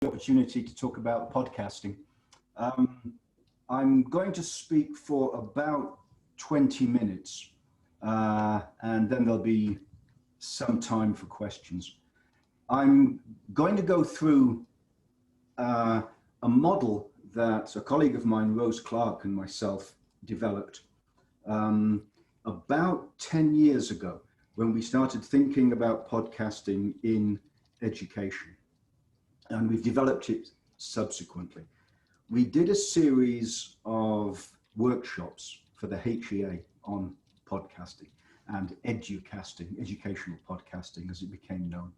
the opportunity to talk about podcasting. I'm going to speak for about 20 minutes, and then there'll be some time for questions. I'm going to go through a model that a colleague of mine, Rose Clark, and myself developed about 10 years ago when we started thinking about podcasting in education. And we've developed it subsequently. We did a series of workshops for the HEA on podcasting and educasting, educational podcasting as it became known.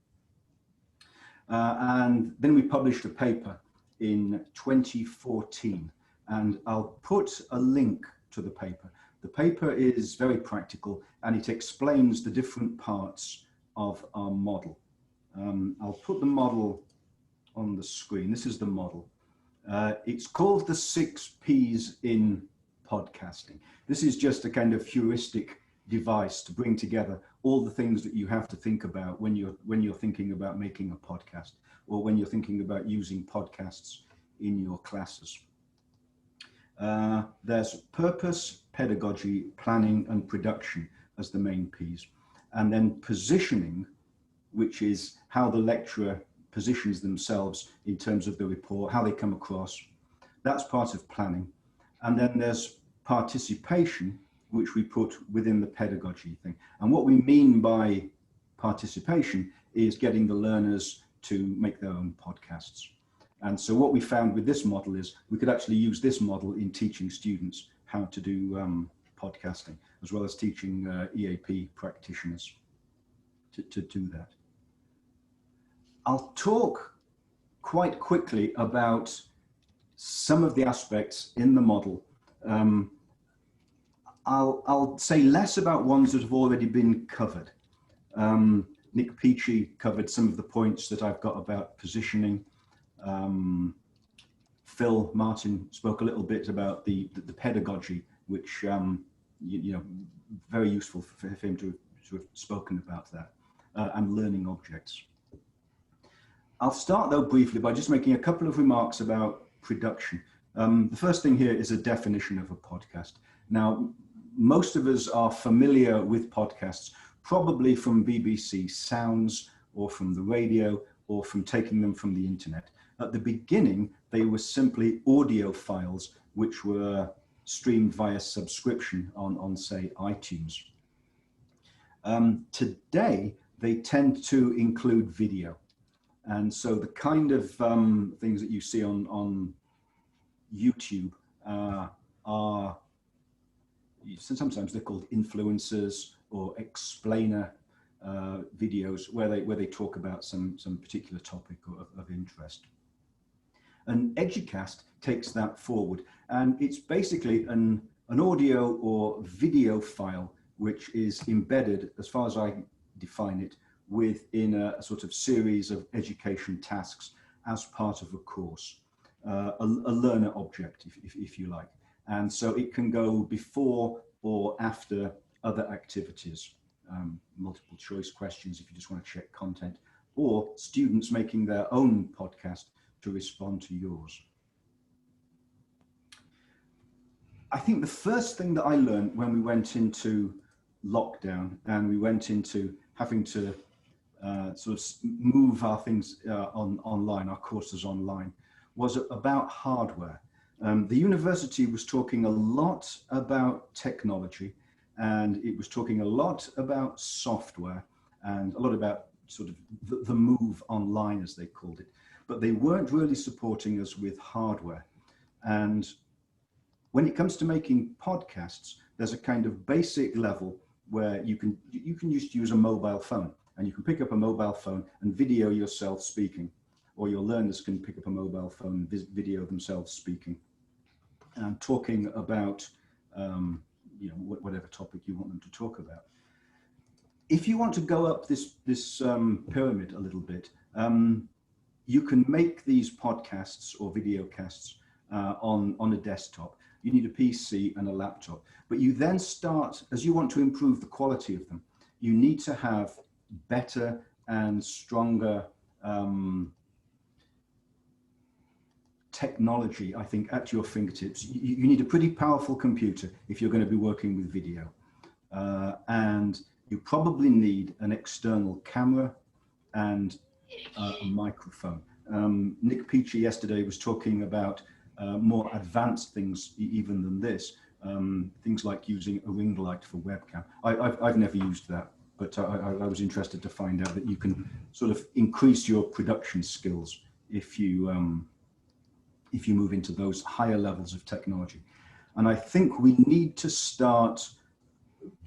And then we published a paper in 2014, and I'll put a link to the paper. The paper is very practical and it explains the different parts of our model. I'll put the model on the screen. This is the model. It's called the 6 Ps in podcasting. This is just a kind of heuristic device to bring together all the things that you have to think about when you're thinking about making a podcast, or when you're thinking about using podcasts in your classes. There's purpose, pedagogy, planning, and production as the main Ps. And then positioning, which is how the lecturer positions themselves in terms of the report, how they come across. That's part of planning. And then there's participation, which we put within the pedagogy thing. And what we mean by participation is getting the learners to make their own podcasts. And so what we found with this model is we could actually use this model in teaching students how to do podcasting, as well as teaching EAP practitioners to do that. I'll talk quite quickly about some of the aspects in the model. I'll say less about ones that have already been covered. Nick Peachy covered some of the points that I've got about positioning. Phil Martin spoke a little bit about the pedagogy, which you know, very useful for him to have spoken about that, and learning objects. I'll start though briefly by just making a couple of remarks about production. The first thing here is a definition of a podcast. Now, most of us are familiar with podcasts, probably from BBC Sounds or from the radio or from taking them from the internet. At the beginning, they were simply audio files which were streamed via subscription on say, iTunes. Today, they tend to include video. And so the kind of things that you see on YouTube are, sometimes they're called influencers or explainer videos where they talk about some particular topic of interest. And Educast takes that forward, and it's basically an audio or video file which is embedded, as far as I define it, within a sort of series of education tasks as part of a course, a learner object, if you like. And so it can go before or after other activities, multiple choice questions if you just want to check content, or students making their own podcast to respond to yours. I think the first thing that I learned when we went into lockdown and we went into having to sort of move our things online, our courses online, was about hardware. The university was talking a lot about technology, and it was talking a lot about software and a lot about sort of the move online, as they called it, but they weren't really supporting us with hardware. And when it comes to making podcasts, there's a kind of basic level where you can just use a mobile phone, and you can pick up a mobile phone and video yourself speaking, or your learners can pick up a mobile phone and video themselves speaking and talking about you know, whatever topic you want them to talk about. If you want to go up this pyramid a little bit, you can make these podcasts or video casts on a desktop. You need a PC and a laptop, but you then start, as you want to improve the quality of them, you need to have better and stronger technology, I think, at your fingertips. You need a pretty powerful computer if you're going to be working with video. And you probably need an external camera and a microphone. Nick Peachy yesterday was talking about more advanced things even than this, things like using a ring light for webcam. I've never used that, but I was interested to find out that you can sort of increase your production skills if you move into those higher levels of technology. And I think we need to start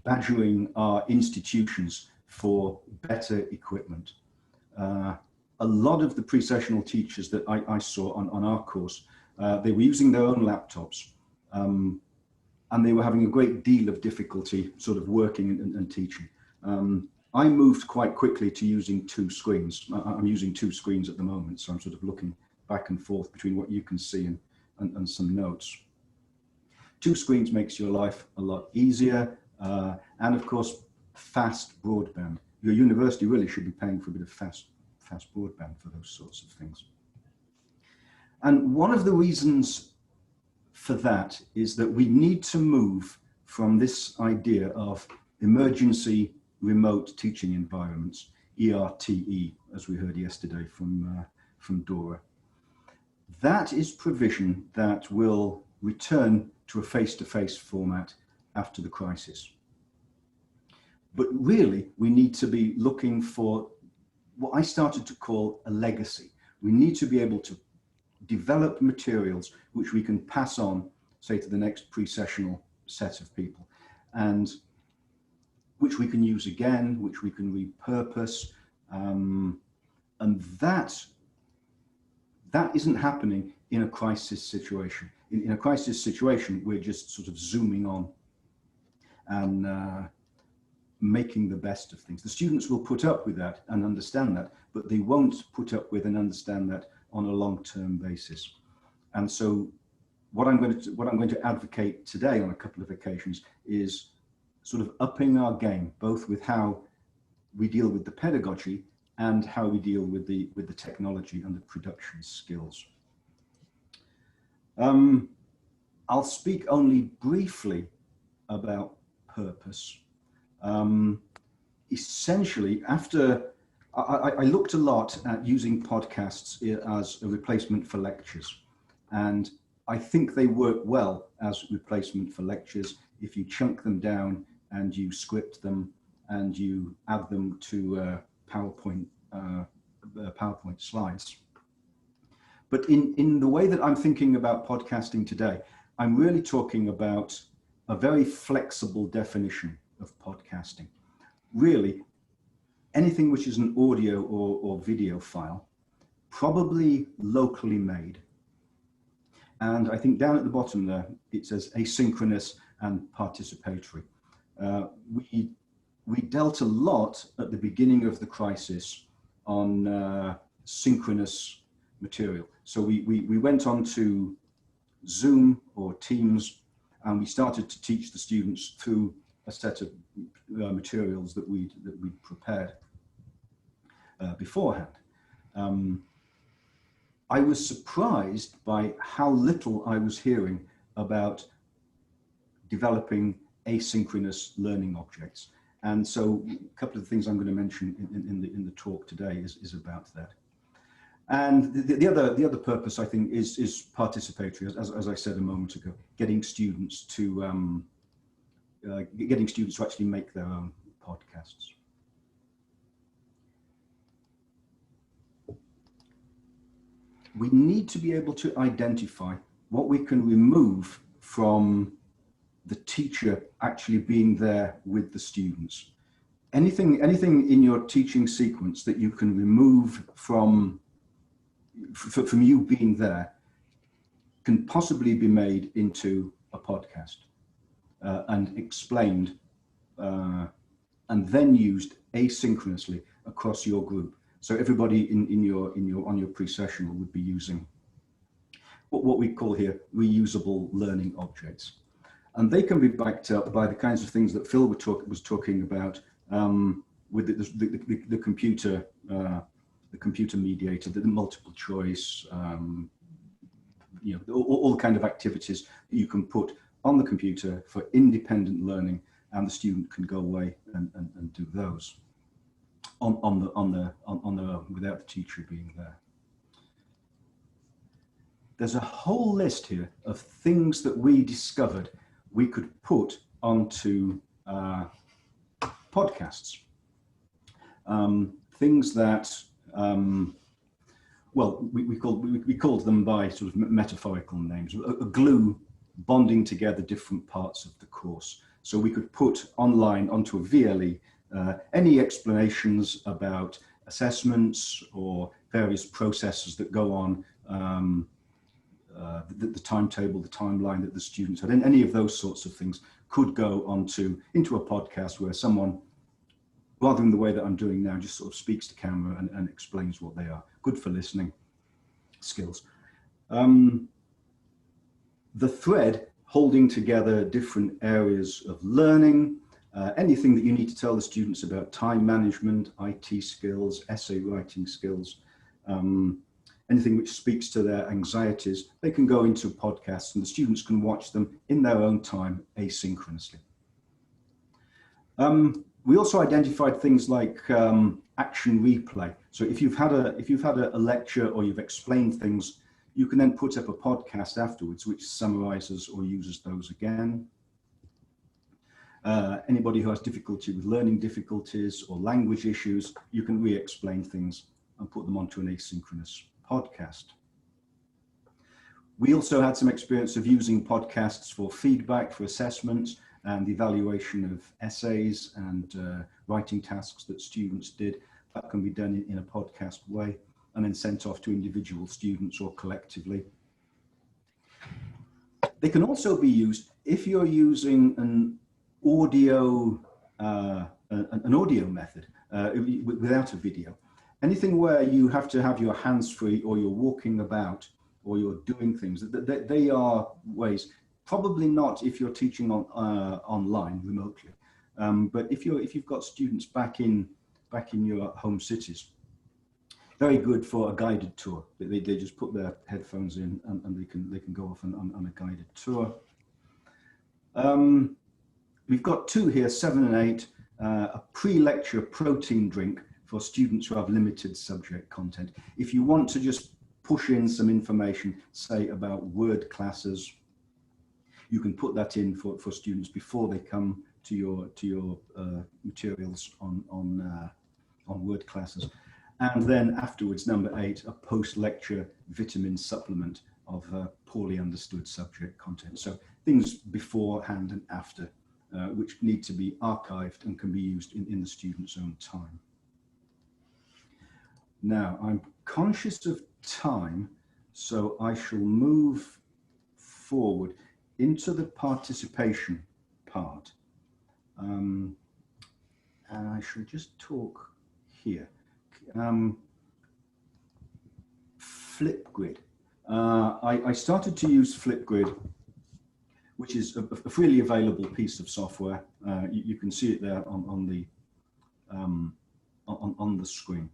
badgering our institutions for better equipment. A lot of the pre-sessional teachers that I saw on our course, they were using their own laptops, and they were having a great deal of difficulty sort of working and teaching. I moved quite quickly to using two screens. I'm using two screens at the moment, so I'm sort of looking back and forth between what you can see and some notes. Two screens makes your life a lot easier, and of course, fast broadband. Your university really should be paying for a bit of fast broadband for those sorts of things. And one of the reasons for that is that we need to move from this idea of emergency remote teaching environments, ERTE, as we heard yesterday from Dora. That is provision that will return to a face-to-face format after the crisis. But really, we need to be looking for what I started to call a legacy. We need to be able to develop materials which we can pass on, say, to the next pre-sessional set of people, and which we can use again, which we can repurpose. And that isn't happening in a crisis situation. In a crisis situation, we're just sort of zooming on and making the best of things. The students will put up with that and understand that, but they won't put up with and understand that on a long-term basis. And so what I'm going to advocate today on a couple of occasions is sort of upping our game, both with how we deal with the pedagogy and how we deal with the technology and the production skills. I'll speak only briefly about purpose. Essentially, after I looked a lot at using podcasts as a replacement for lectures, and I think they work well as replacement for lectures if you chunk them down and you script them and you add them to PowerPoint slides. But in the way that I'm thinking about podcasting today, I'm really talking about a very flexible definition of podcasting. Really, anything which is an audio or video file, probably locally made. And I think down at the bottom there, it says asynchronous and participatory. We dealt a lot at the beginning of the crisis on synchronous material. So we went on to Zoom or Teams, and we started to teach the students through a set of materials that we'd prepared beforehand. I was surprised by how little I was hearing about developing asynchronous learning objects. And so a couple of things I'm going to mention in the talk today is about that. And the other purpose, I think, is participatory, as I said a moment ago, getting students to actually make their own podcasts. We need to be able to identify what we can remove from the teacher actually being there with the students. Anything in your teaching sequence that you can remove from you being there can possibly be made into a podcast and explained and then used asynchronously across your group. So everybody on your pre-sessional would be using what we call here reusable learning objects, and they can be backed up by the kinds of things that Phil was talking about with the computer mediated, the multiple choice, you know, all kind of activities that you can put on the computer for independent learning, and the student can go away and do those on their own without the teacher being there. There's a whole list here of things that we discovered we could put onto podcasts. Things that, well, we called them by sort of metaphorical names, a glue bonding together different parts of the course. So we could put online onto a VLE any explanations about assessments or various processes that go on, the timetable, the timeline that the students had, and any of those sorts of things could go into a podcast where someone, rather than the way that I'm doing now, just sort of speaks to camera and explains what they are. Good for listening skills. The thread holding together different areas of learning, anything that you need to tell the students about time management, IT skills, essay writing skills, anything which speaks to their anxieties, they can go into podcasts and the students can watch them in their own time asynchronously. We also identified things like action replay. So if you've had a lecture or you've explained things, you can then put up a podcast afterwards which summarizes or uses those again. Anybody who has difficulty with learning difficulties or language issues, you can re-explain things and put them onto an asynchronous podcast. We also had some experience of using podcasts for feedback, for assessments, and the evaluation of essays and writing tasks that students did. That can be done in a podcast way and then sent off to individual students or collectively. They can also be used if you're using an audio method without a video. Anything where you have to have your hands free or you're walking about or you're doing things, they are ways. Probably not if you're teaching on online remotely, but if you've got students back in your home cities, very good for a guided tour. They just put their headphones in and they can go off on a guided tour. We've got two here, 7 and 8, a pre-lecture protein drink for students who have limited subject content. If you want to just push in some information, say about word classes, you can put that in for students before they come to your materials on word classes. And then afterwards, number 8, a post-lecture vitamin supplement of poorly understood subject content. So things beforehand and after, which need to be archived and can be used in the student's own time. Now, I'm conscious of time, so I shall move forward into the participation part. And I shall just talk here. Flipgrid. I started to use Flipgrid, which is a freely available piece of software. You can see it there on the screen.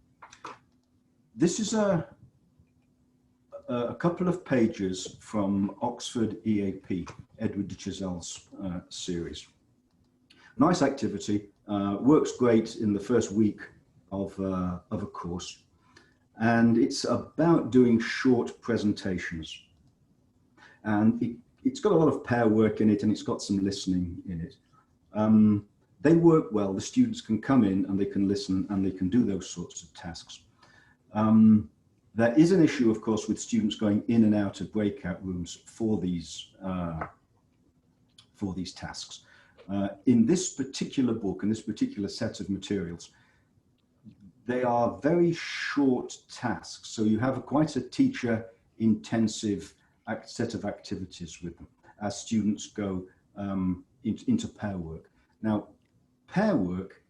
This is a couple of pages from Oxford EAP, Edward de Chizel's series. Nice activity, works great in the first week of a course, and it's about doing short presentations. And it's got a lot of pair work in it, and it's got some listening in it. They work well. The students can come in and they can listen and they can do those sorts of tasks. There is an issue, of course, with students going in and out of breakout rooms for these tasks. In this particular book, in this particular set of materials, they are very short tasks. So you have quite a teacher-intensive set of activities with them as students go into pair work. Now, pair work,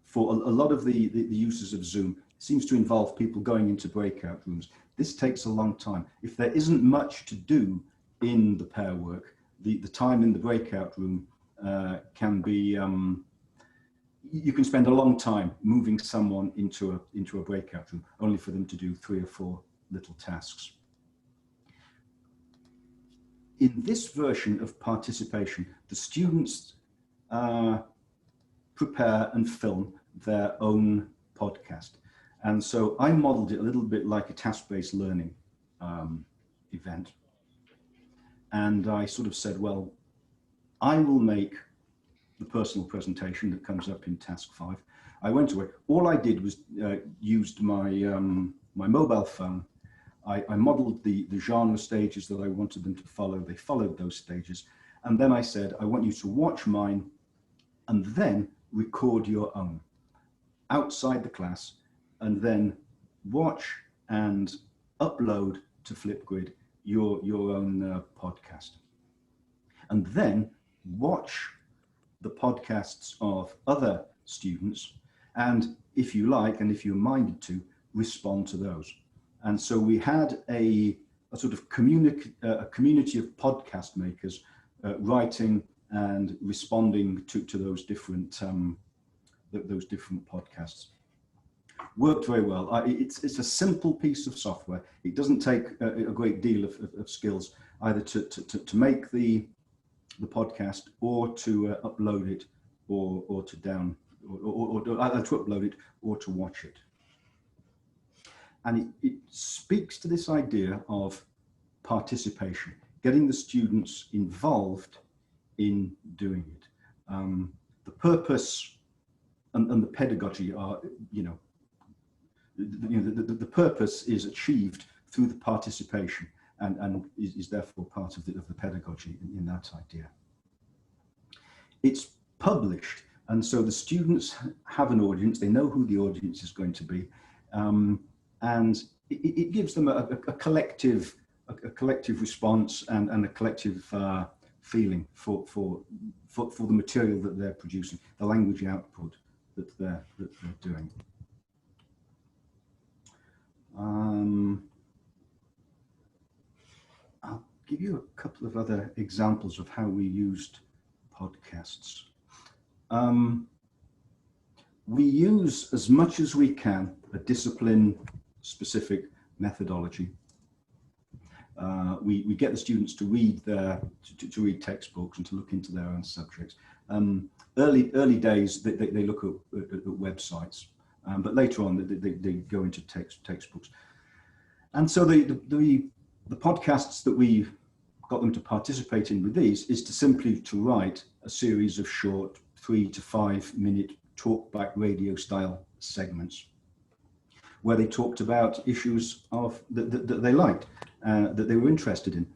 for a lot of the uses of Zoom, seems to involve people going into breakout rooms. This takes a long time. If there isn't much to do in the pair work, the time in the breakout room can be, you can spend a long time moving someone into a breakout room, only for them to do 3 or 4 little tasks. in this version of participation, the students prepare and film their own podcast. And so I modeled it a little bit like a task-based learning event. And I sort of said, well, I will make the personal presentation that comes up in task 5. I went away. All I did was used my my mobile phone. I modeled the genre stages that I wanted them to follow. They followed those stages. And then I said, I want you to watch mine and then record your own outside the class, and then watch and upload to Flipgrid your own podcast. And then watch the podcasts of other students, and if you like, and if you're minded to, respond to those. And so we had a sort of community of podcast makers writing and responding to those different podcasts. Worked very well. It's a simple piece of software. It doesn't take a great deal of skills either to make the podcast or to upload it or to either to upload it or to watch it. And it speaks to this idea of participation, getting the students involved in doing it. The purpose and the pedagogy are, the purpose is achieved through the participation and is therefore part of the pedagogy in that idea. It's published, and so the students have an audience. They know who the audience is going to be, and it gives them a collective response and a collective feeling for the material that they're producing, the language output that they're doing. I'll give you a couple of other examples of how we used podcasts. We use, as much as we can, a discipline-specific methodology. We get the students to read to read textbooks and to look into their own subjects. Early days, they look at websites, but later on they go into textbooks. And so the podcasts that we got them to participate in with these is to simply to write a series of short 3 to 5 minute talkback radio style segments where they talked about issues that they liked, that they were interested in,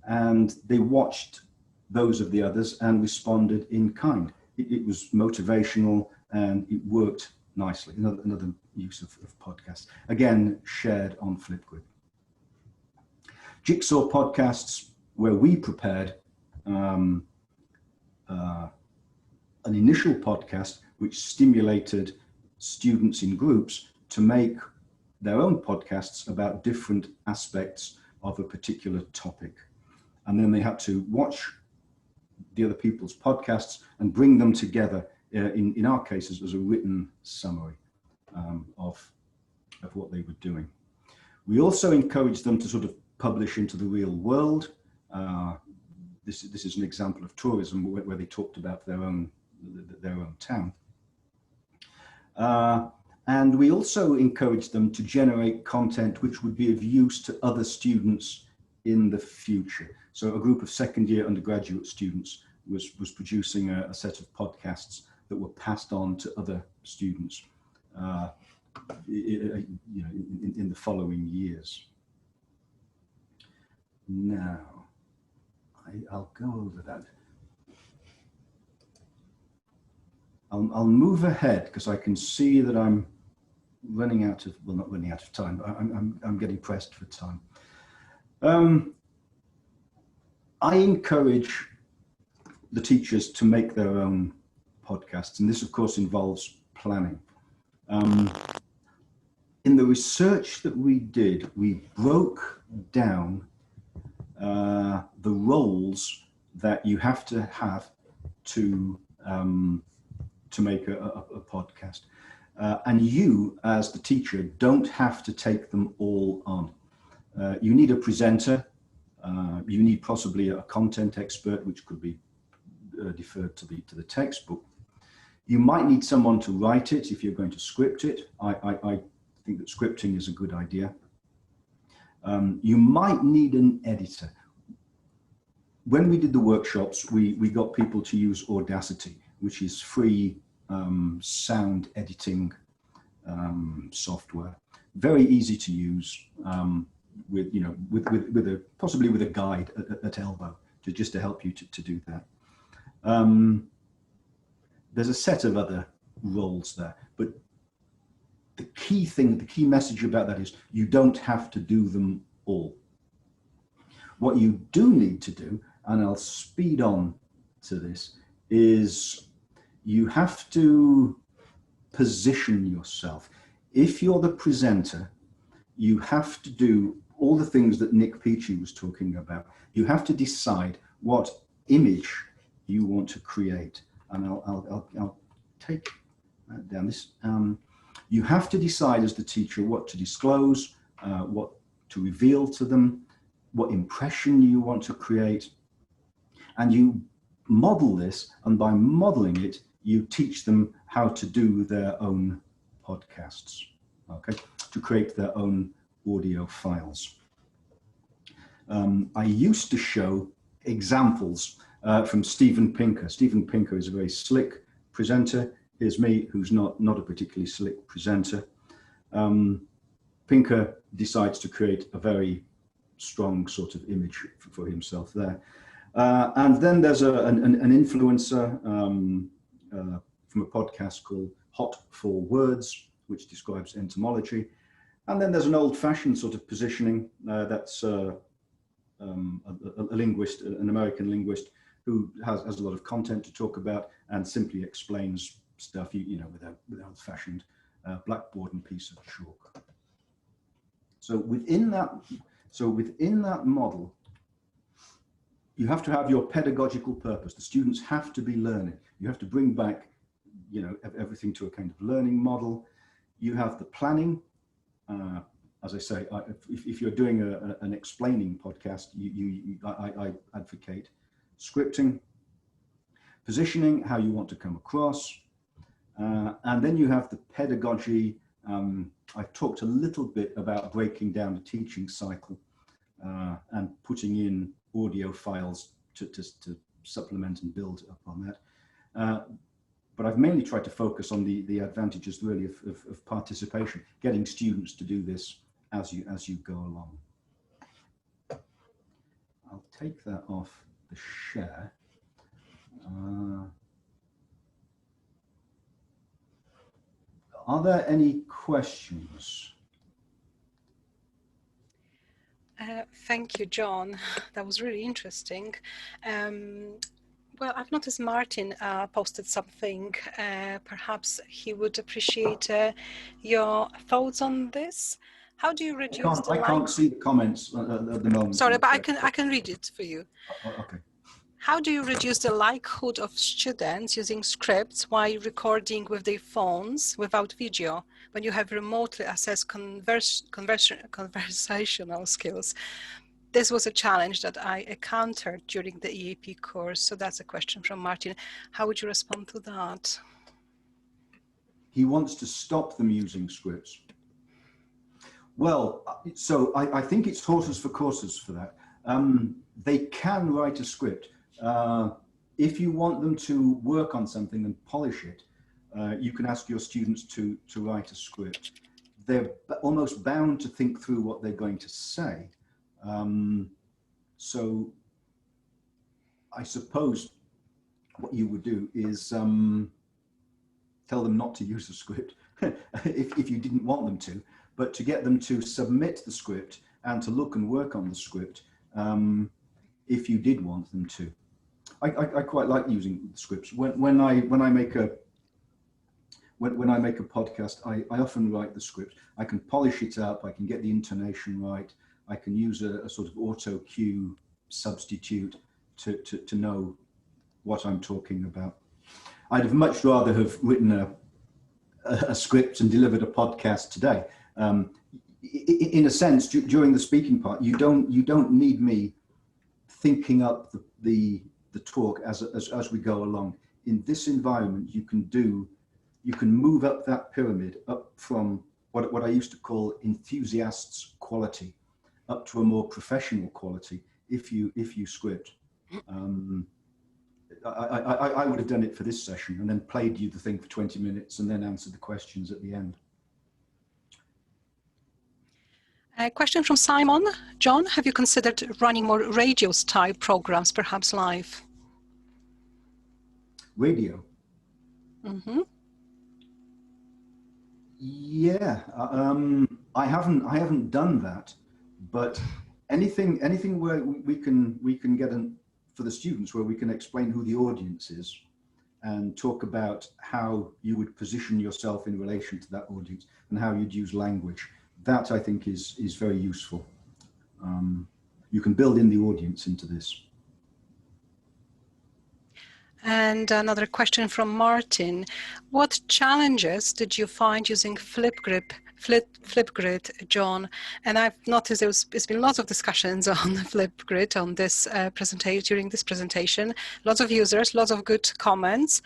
and they watched those of the others and responded in kind. It was motivational and it worked nicely. Another use of podcasts, again shared on Flipgrid. Jigsaw Podcasts, where we prepared an initial podcast which stimulated students in groups to make their own podcasts about different aspects of a particular topic. And then they had to watch the other people's podcasts and bring them together, in our cases, as a written summary of what they were doing. We also encouraged them to sort of publish into the real world. This is an example of tourism where they talked about their own town. And we also encouraged them to generate content which would be of use to other students in the future. So a group of second year undergraduate students was producing a set of podcasts that were passed on to other students in the following years. Now, I'll go over that. I'll move ahead because I can see that I'm running out of, well, not running out of time, but I'm getting pressed for time. I encourage the teachers to make their own podcasts, and this of course involves planning. In the research that we did, we broke down the roles that you have to make a podcast. And you, as the teacher, don't have to take them all on. You need a presenter, You need possibly a content expert, which could be deferred to the textbook. You might need someone to write it if you're going to script it. I think that scripting is a good idea. You might need an editor. When we did the workshops, we got people to use Audacity, which is free sound editing software. Very easy to use, possibly with a guide at elbow just to help you to do that. There's a set of other roles there, but the key thing, the key message about that is you don't have to do them all. What you do need to do, and I'll speed on to this, is you have to position yourself. If you're the presenter, you have to do all the things that Nick Peachy was talking about. You have to decide what image you want to create. And I'll take down this. You have to decide as the teacher what to disclose, what to reveal to them, what impression you want to create. And you model this, and by modeling it, you teach them how to do their own podcasts, okay, to create their own audio files. I used to show examples from Steven Pinker. Steven Pinker is a very slick presenter. Here's me, who's not a particularly slick presenter. Pinker decides to create a very strong sort of image for himself there. And then there's an influencer from a podcast called Hot for Words, which describes entomology. And then there's an old-fashioned sort of positioning that's a linguist, an American linguist, who has a lot of content to talk about and simply explains stuff, with an old-fashioned blackboard and piece of chalk. So within that model, you have to have your pedagogical purpose. The students have to be learning. You have to bring back, everything to a kind of learning model. You have the planning. As I say, if you're doing an explaining podcast, I advocate scripting, positioning, how you want to come across, and then you have the pedagogy. I talked a little bit about breaking down the teaching cycle and putting in audio files to supplement and build upon that. But I've mainly tried to focus on the advantages really of participation, getting students to do this as you go along. I'll take that off the share. Are there any questions? Thank you, John. That was really interesting. Well, I've noticed Martin posted something. Perhaps he would appreciate your thoughts on this. How do you reduce the I can't see the comments at the moment. Sorry, but I can read it for you. Okay. How do you reduce the likelihood of students using scripts while recording with their phones without video when you have remotely assessed conversational skills? This was a challenge that I encountered during the EAP course. So that's a question from Martin. How would you respond to that? He wants to stop them using scripts. Well, so I think it's horses for courses for that. They can write a script. If you want them to work on something and polish it, you can ask your students to write a script. They're almost bound to think through what they're going to say. So I suppose what you would do is tell them not to use the script if you didn't want them to, but to get them to submit the script and to look and work on the script if you did want them to. I quite like using scripts. When I make a podcast, I often write the script. I can polish it up. I can get the intonation right. I can use a sort of auto cue substitute to know what I'm talking about. I'd have much rather have written a script and delivered a podcast today. In a sense, during the speaking part, you don't need me thinking up the talk as we go along. In this environment, you can move up that pyramid, up from what I used to call enthusiasts quality, up to a more professional quality if you script. I would have done it for this session and then played you the thing for 20 minutes and then answered the questions at the end. A question from Simon. John, have you considered running more radio style programs, perhaps live? Radio? Mm-hmm. Yeah, I haven't done that, but anything where we can get for the students, where we can explain who the audience is and talk about how you would position yourself in relation to that audience and how you'd use language. That I think is very useful. You can build in the audience into this. And another question from Martin. What challenges did you find using Flipgrid, John? And I've noticed there's been lots of discussions on Flipgrid on this during this presentation. Lots of users, lots of good comments,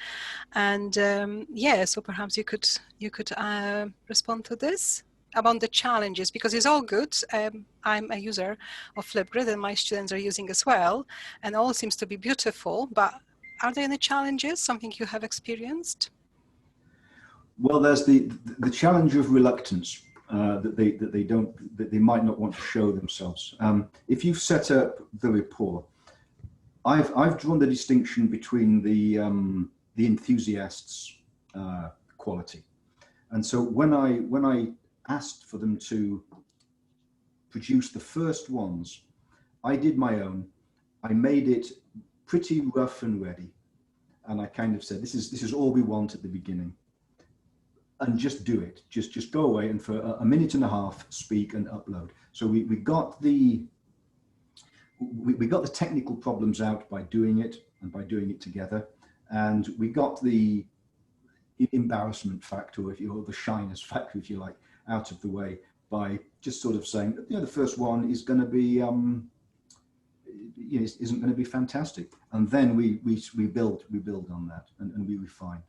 and yeah. So perhaps you could respond to this about the challenges, because it's all good. I'm a user of Flipgrid, and my students are using as well, and all seems to be beautiful, but are there any challenges, something you have experienced? Well, there's the challenge of reluctance, that they might not want to show themselves. If you've set up the rapport, I've drawn the distinction between the enthusiasts quality, and so when I asked for them to produce the first ones, I did my own. I made it pretty rough and ready, and I kind of said, this is all we want at the beginning, and just do it. Just go away and for a minute and a half speak and upload. So we got the technical problems out by doing it and by doing it together, and we got the embarrassment factor, or the shyness factor, if you like, out of the way by just sort of saying, the first one is going to be isn't going to be fantastic, and then we build on that and we refine.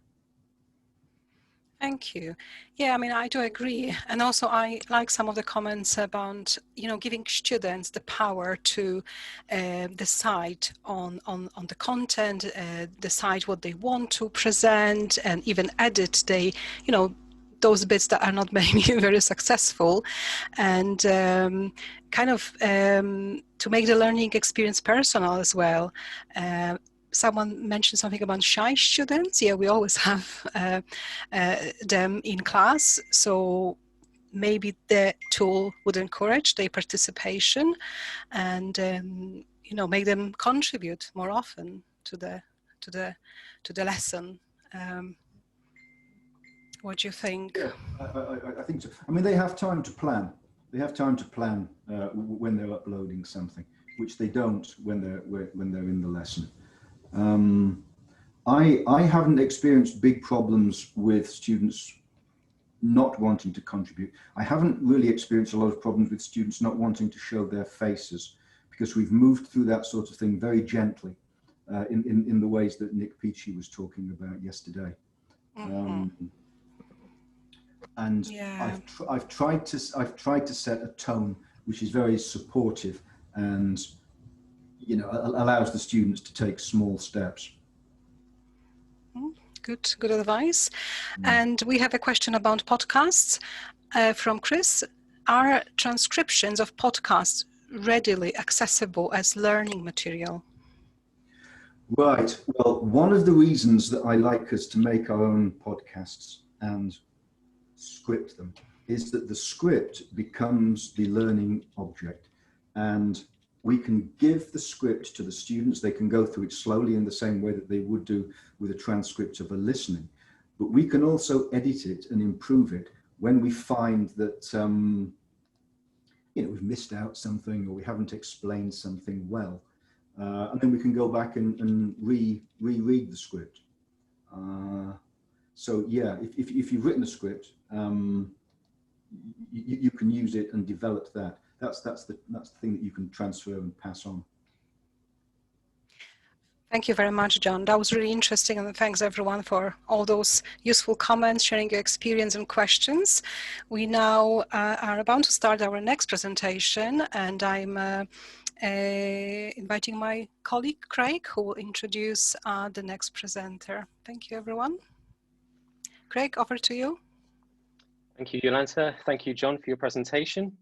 Thank you. Yeah, I mean, I do agree, and also I like some of the comments about giving students the power to decide on the content, decide what they want to present, and even edit those bits that are not maybe very successful, and to make the learning experience personal as well. Someone mentioned something about shy students. Yeah, we always have them in class, so maybe the tool would encourage their participation and make them contribute more often to the lesson. What do you think? Yeah, I think so. I mean, they have time to plan. They have time to plan when they're uploading something, which they don't when they're in the lesson. I haven't experienced big problems with students not wanting to contribute. I haven't really experienced a lot of problems with students not wanting to show their faces, because we've moved through that sort of thing very gently in the ways that Nick Peachy was talking about yesterday. Mm-hmm. And yeah. I've tried to set a tone which is very supportive and allows the students to take small steps. Good advice. And we have a question about podcasts from Chris. Are transcriptions of podcasts readily accessible as learning material? Right. Well, one of the reasons that I like us to make our own podcasts and script them is that the script becomes the learning object, and we can give the script to the students. They can go through it slowly in the same way that they would do with a transcript of a listening, but we can also edit it and improve it when we find that we've missed out something or we haven't explained something well, and then we can go back and reread the script. So yeah, if you've written a script, you can use it and develop that. That's the thing that you can transfer and pass on. Thank you very much, John. That was really interesting, and thanks everyone for all those useful comments, sharing your experience and questions. We now are about to start our next presentation, and I'm inviting my colleague Craig, who will introduce the next presenter. Thank you, everyone. Craig, over to you. Thank you, Jolanta. Thank you, John, for your presentation.